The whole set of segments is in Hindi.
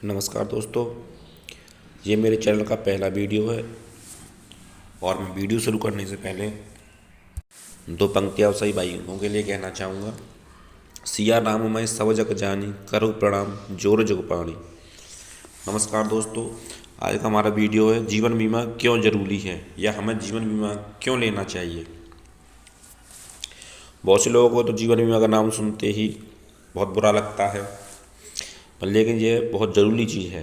नमस्कार दोस्तों, ये मेरे चैनल का पहला वीडियो है और मैं वीडियो शुरू करने से पहले दो पंक्तियाँ सही भाइयों के लिए कहना चाहूँगा। सिया राम मैं सब जग जानी, करो प्रणाम जोर जग पानी। नमस्कार दोस्तों, आज का हमारा वीडियो है जीवन बीमा क्यों ज़रूरी है या हमें जीवन बीमा क्यों लेना चाहिए। बहुत से लोगों को तो जीवन बीमा का नाम सुनते ही बहुत बुरा लगता है, पर लेकिन यह बहुत ज़रूरी चीज़ है।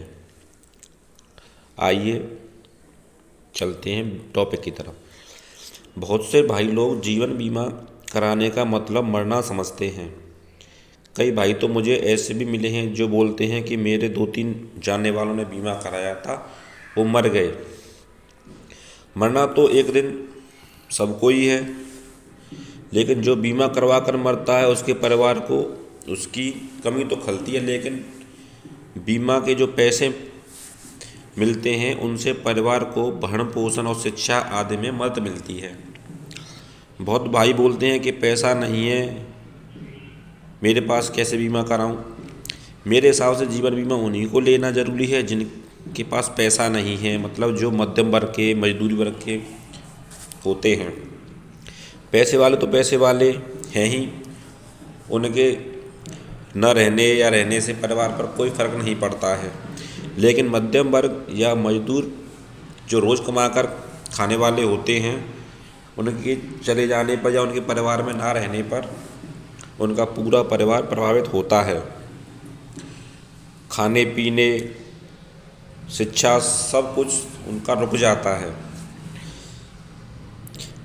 आइए चलते हैं टॉपिक की तरफ। बहुत से भाई लोग जीवन बीमा कराने का मतलब मरना समझते हैं। कई भाई तो मुझे ऐसे भी मिले हैं जो बोलते हैं कि मेरे 2-3 जानने वालों ने बीमा कराया था, वो मर गए। मरना तो एक दिन सबको ही है, लेकिन जो बीमा करवा कर मरता है उसके परिवार को उसकी कमी तो खलती है, लेकिन बीमा के जो पैसे मिलते हैं उनसे परिवार को भरण पोषण और शिक्षा आदि में मदद मिलती है। बहुत भाई बोलते हैं कि पैसा नहीं है मेरे पास, कैसे बीमा कराऊं। मेरे हिसाब से जीवन बीमा उन्हीं को लेना ज़रूरी है जिनके पास पैसा नहीं है, मतलब जो मध्यम वर्ग के, मजदूरी वर्ग के होते हैं। पैसे वाले तो पैसे वाले हैं ही, उनके न रहने या रहने से परिवार पर कोई फ़र्क नहीं पड़ता है। लेकिन मध्यम वर्ग या मजदूर जो रोज़ कमाकर खाने वाले होते हैं, उनके चले जाने पर या उनके परिवार में ना रहने पर उनका पूरा परिवार प्रभावित होता है। खाने पीने, शिक्षा, सब कुछ उनका रुक जाता है।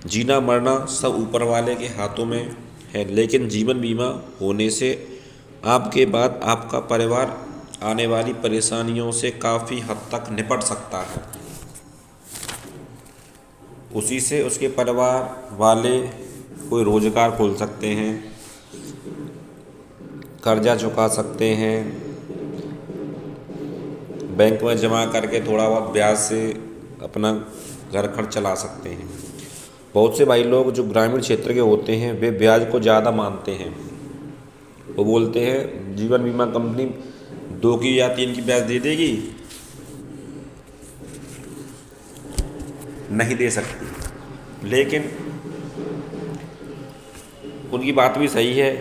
जीना मरना सब ऊपर वाले के हाथों में है, लेकिन जीवन बीमा होने से आपके बाद आपका परिवार आने वाली परेशानियों से काफ़ी हद तक निपट सकता है। उसी से उसके परिवार वाले कोई रोज़गार खोल सकते हैं, कर्जा चुका सकते हैं, बैंक में जमा करके थोड़ा बहुत ब्याज से अपना घर खर्च चला सकते हैं। बहुत से भाई लोग जो ग्रामीण क्षेत्र के होते हैं वे ब्याज को ज़्यादा मानते हैं। वो बोलते हैं जीवन बीमा कंपनी 2 की या 3 की ब्याज दे देगी, नहीं दे सकती। लेकिन उनकी बात भी सही है,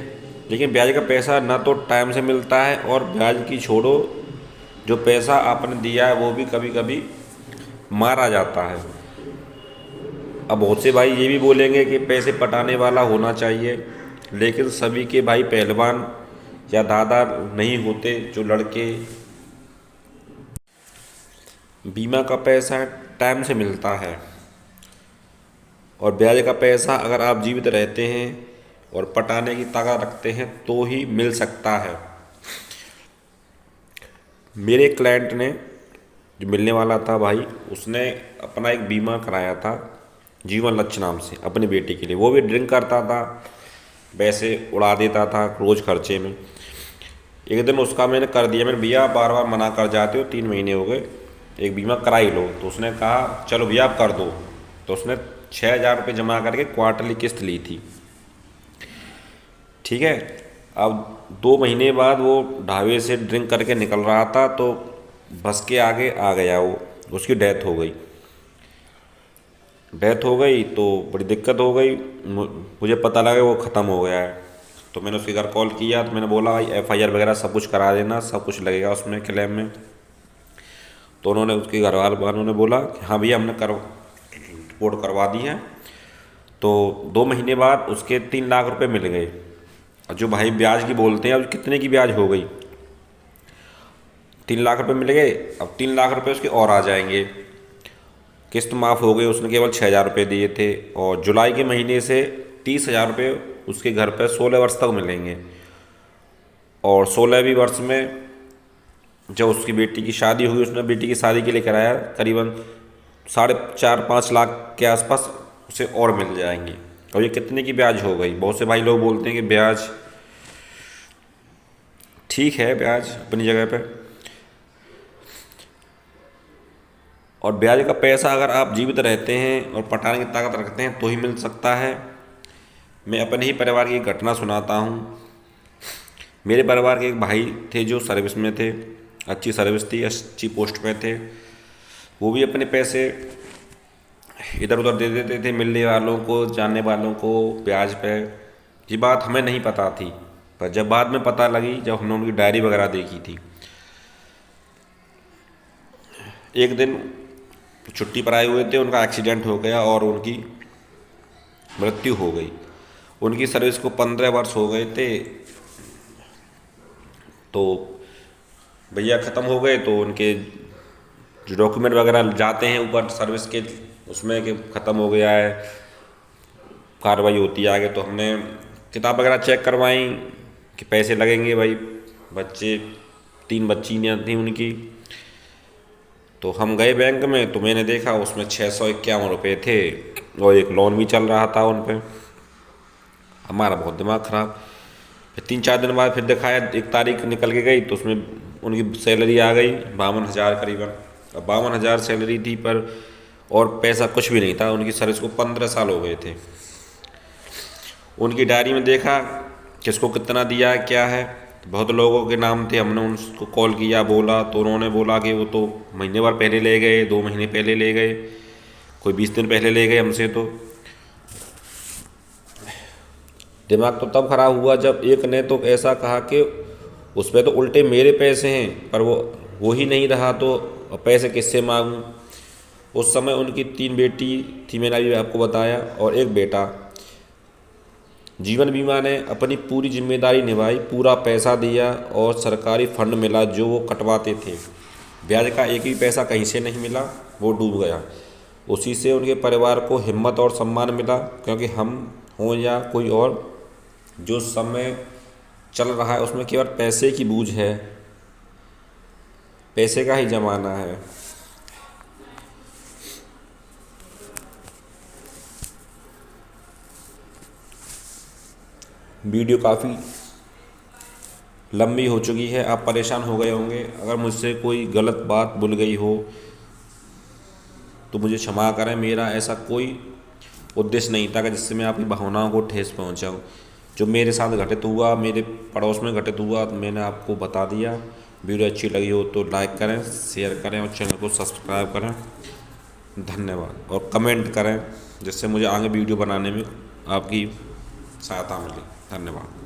लेकिन ब्याज का पैसा ना तो टाइम से मिलता है, और ब्याज की छोड़ो, जो पैसा आपने दिया है वो भी कभी कभी मारा जाता है। अब बहुत से भाई ये भी बोलेंगे कि पैसे पटाने वाला होना चाहिए, लेकिन सभी के भाई पहलवान या दादा नहीं होते। जो लड़के बीमा का पैसा टाइम से मिलता है, और ब्याज का पैसा अगर आप जीवित रहते हैं और पटाने की ताकत रखते हैं तो ही मिल सकता है। मेरे क्लाइंट ने, जो मिलने वाला था भाई, उसने अपना एक बीमा कराया था जीवन लक्ष्य नाम से अपनी बेटी के लिए। वो भी ड्रिंक करता था, वैसे उड़ा देता था रोज़ खर्चे में। एक दिन उसका मैंने कर दिया, मैंने भैया बार बार मना कर जाते हो, 3 महीने हो गए, एक बीमा करा ही लो। तो उसने कहा चलो भैया आप कर दो। तो उसने 6,000 रुपये जमा करके क्वार्टरली किस्त ली थी। ठीक है, अब 2 महीने बाद वो ढाबे से ड्रिंक करके निकल रहा था तो बस के आगे आ गया वो, उसकी डेथ हो गई। डेथ हो गई तो बड़ी दिक्कत हो गई। मुझे पता लगा वो ख़त्म हो गया है। तो मैंने उसके घर कॉल किया, तो मैंने बोला भाई FIR वगैरह सब कुछ करा देना, सब कुछ लगेगा उसमें क्लेम में। तो उन्होंने, उसके घर वालों ने बोला कि हाँ भैया हमने रिपोर्ट करवा दी है। तो 2 महीने बाद उसके 3 लाख रुपए मिल गए। और जो भाई ब्याज की बोलते हैं, अब कितने की ब्याज हो गई, 3 लाख रुपए मिल गए। अब 3 लाख रुपए उसके और आ जाएंगे। किस्त माफ़ हो गई, उसने केवल 6,000 रुपये दिए थे, और जुलाई के महीने से 30,000 रुपये उसके घर पर 16 वर्ष तक मिलेंगे। और 16वीं वर्ष में जब उसकी बेटी की शादी हुई, उसने बेटी की शादी के लिए कराया, करीबन 4.5-5 लाख के आसपास उसे और मिल जाएंगे। और ये कितने की ब्याज हो गई। बहुत से भाई लोग बोलते हैं कि ब्याज ठीक है, ब्याज अपनी जगह पे, और ब्याज का पैसा अगर आप जीवित रहते हैं और पटाने की ताकत रखते हैं तो ही मिल सकता है। मैं अपने ही परिवार की एक घटना सुनाता हूँ। मेरे परिवार के एक भाई थे जो सर्विस में थे, अच्छी सर्विस थी, अच्छी पोस्ट पे थे। वो भी अपने पैसे इधर उधर दे देते थे मिलने वालों को, जानने वालों को ब्याज पे। ये बात हमें नहीं पता थी, पर जब बाद में पता लगी, जब हमने उनकी डायरी वगैरह देखी थी। एक दिन छुट्टी पर आए हुए थे, उनका एक्सीडेंट हो गया और उनकी मृत्यु हो गई। उनकी सर्विस को 15 वर्ष हो गए थे। तो भैया ख़त्म हो गए, तो उनके जो डॉक्यूमेंट वगैरह जाते हैं ऊपर सर्विस के, उसमें कि ख़त्म हो गया है, कार्रवाई होती है आगे। तो हमने किताब वगैरह चेक करवाई कि पैसे लगेंगे भाई। बच्चे 3 बच्चियाँ थी उनकी। तो हम गए बैंक में, तो मैंने देखा उसमें 651 रुपये थे और एक लोन भी चल रहा था उन पे। हमारा बहुत दिमाग ख़राब। फिर 3-4 दिन बाद फिर दिखाया, 1 तारीख निकल के गई, तो उसमें उनकी सैलरी आ गई 52,000 करीबन। अब 52,000 सैलरी थी, पर और पैसा कुछ भी नहीं था। उनकी सर्विस को 15 साल हो गए थे। उनकी डायरी में देखा किसको कितना दिया क्या है, तो बहुत लोगों के नाम थे। हमने उनको कॉल किया, बोला, तो उन्होंने बोला कि वो तो महीने भर पहले ले गए, 2 महीने पहले ले गए, कोई 20 दिन पहले ले गए हमसे। तो दिमाग तो तब खराब हुआ जब एक ने तो ऐसा कहा कि उस पर तो उल्टे मेरे पैसे हैं, पर वो ही नहीं रहा, तो पैसे किससे मांगूं। उस समय उनकी 3 बेटी थी, मैंने अभी आपको बताया, और 1 बेटा। जीवन बीमा ने अपनी पूरी जिम्मेदारी निभाई, पूरा पैसा दिया और सरकारी फंड मिला जो वो कटवाते थे। ब्याज का एक भी पैसा कहीं से नहीं मिला, वो डूब गया। उसी से उनके परिवार को हिम्मत और सम्मान मिला, क्योंकि हम हों या कोई और, जो समय चल रहा है उसमें केवल पैसे की बूझ है, पैसे का ही ज़माना है। वीडियो काफ़ी लंबी हो चुकी है, आप परेशान हो गए होंगे। अगर मुझसे कोई गलत बात भूल गई हो तो मुझे क्षमा करें। मेरा ऐसा कोई उद्देश्य नहीं था कि जिससे मैं आपकी भावनाओं को ठेस पहुंचाऊं। जो मेरे साथ घटित हुआ, मेरे पड़ोस में घटित हुआ, तो मैंने आपको बता दिया। वीडियो अच्छी लगी हो तो लाइक करें, शेयर करें और चैनल को सब्सक्राइब करें। धन्यवाद। और कमेंट करें, जिससे मुझे आगे वीडियो बनाने में आपकी सहायता मिले। धन्यवाद।